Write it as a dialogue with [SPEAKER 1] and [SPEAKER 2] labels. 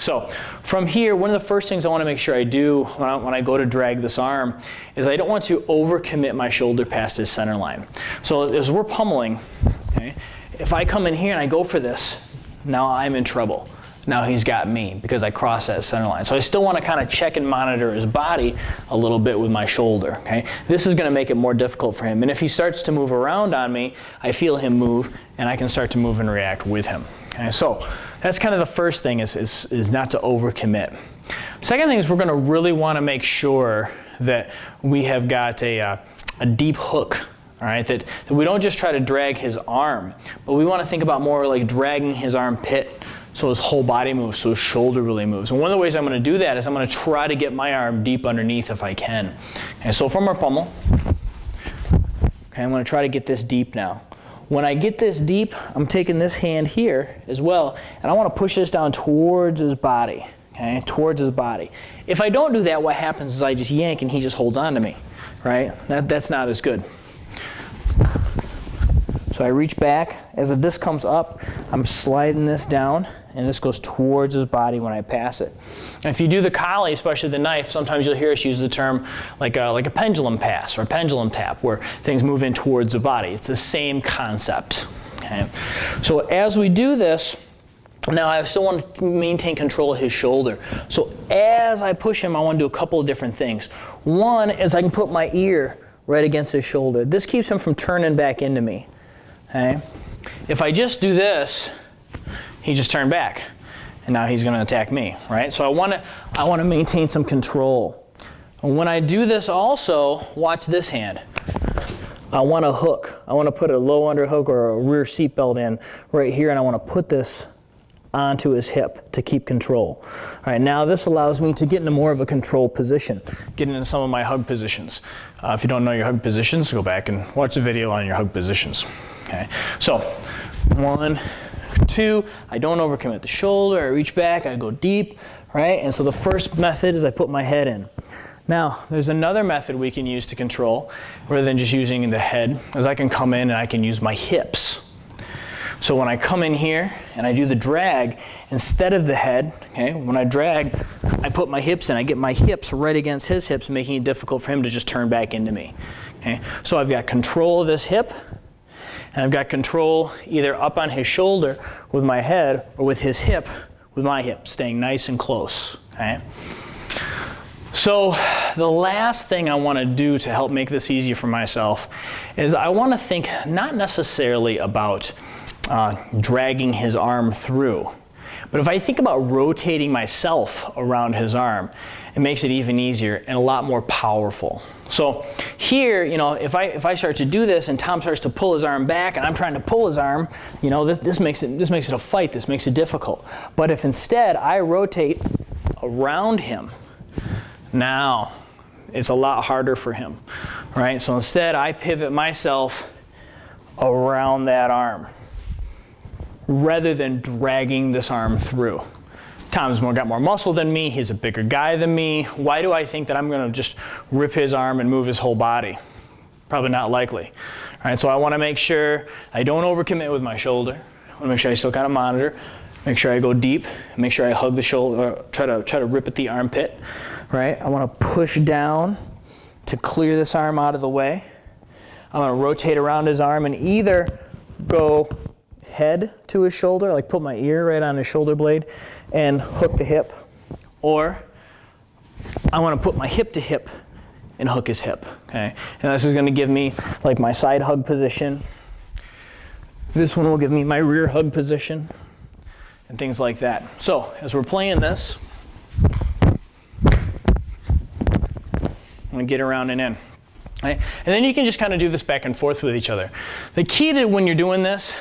[SPEAKER 1] So from here, one of the first things I want to make sure I do when I go to drag this arm is I don't want to overcommit my shoulder past his center line. So as we're pummeling, okay, if I come in here and I go for this, now I'm in trouble. Now he's got me because I crossed that center line. So I still want to kind of check and monitor his body a little bit with my shoulder. Okay? This is going to make it more difficult for him. And if he starts to move around on me, I feel him move, and I can start to move and react with him. Okay? So that's kind of the first thing is not to overcommit. Second thing is we're going to really want to make sure that we have got a deep hook. All right, that we don't just try to drag his arm, but we want to think about more like dragging his armpit so his whole body moves, so his shoulder really moves. And one of the ways I'm going to do that is I'm going to try to get my arm deep underneath if I can. And so from our pummel, okay, I'm going to try to get this deep now. When I get this deep, I'm taking this hand here as well, and I want to push this down towards his body, okay, towards his body. If I don't do that, what happens is I just yank and he just holds on to me, right? That's not as good. So I reach back. As this comes up, I'm sliding this down, and this goes towards his body when I pass it. And if you do the collie, especially the knife, sometimes you'll hear us use the term like a pendulum pass or a pendulum tap, where things move in towards the body. It's the same concept. Okay? So as we do this, now I still want to maintain control of his shoulder. So as I push him, I want to do a couple of different things. One is I can put my ear right against his shoulder. This keeps him from turning back into me. Okay? If I just do this, he just turned back, and now he's going to attack me, right? So I want to maintain some control. And when I do this also, watch this hand. I want to hook. I want to put a low underhook or a rear seat belt in right here, and I want to put this onto his hip to keep control. All right, now this allows me to get into more of a controlled position, get into some of my hug positions. If you don't know your hug positions, go back and watch a video on your hug positions. Okay, so 1, 2, I don't overcommit the shoulder, I reach back, I go deep, right? And so the first method is I put my head in. Now, there's another method we can use to control, rather than just using the head, is I can come in and I can use my hips. So when I come in here and I do the drag, instead of the head, okay, when I drag, I put my hips in. I get my hips right against his hips, making it difficult for him to just turn back into me. Okay? So I've got control of this hip, and I've got control either up on his shoulder with my head or with his hip with my hip, staying nice and close. Okay? So the last thing I want to do to help make this easier for myself is I want to think not necessarily about dragging his arm through, but if I think about rotating myself around his arm, it makes it even easier and a lot more powerful. So here, you know, if I start to do this and Tom starts to pull his arm back and I'm trying to pull his arm, you know, this makes it a fight. This makes it difficult. But if instead I rotate around him, now it's a lot harder for him, right? So instead I pivot myself around that arm rather than dragging this arm through. Tom's got more muscle than me, he's a bigger guy than me. Why do I think that I'm going to just rip his arm and move his whole body? Probably not likely. All right, so I want to make sure I don't overcommit with my shoulder. I want to make sure I still kind of monitor, make sure I go deep, make sure I hug the shoulder, try to rip at the armpit. Right? I want to push down to clear this arm out of the way. I'm going to rotate around his arm and either go head to his shoulder, like put my ear right on his shoulder blade and hook the hip, or I want to put my hip to hip and hook his hip. Okay? And this is going to give me like my side hug position. This one will give me my rear hug position and things like that. So as we're playing this, I'm going to get around and in. Right? And then you can just kind of do this back and forth with each other. The key to when you're doing this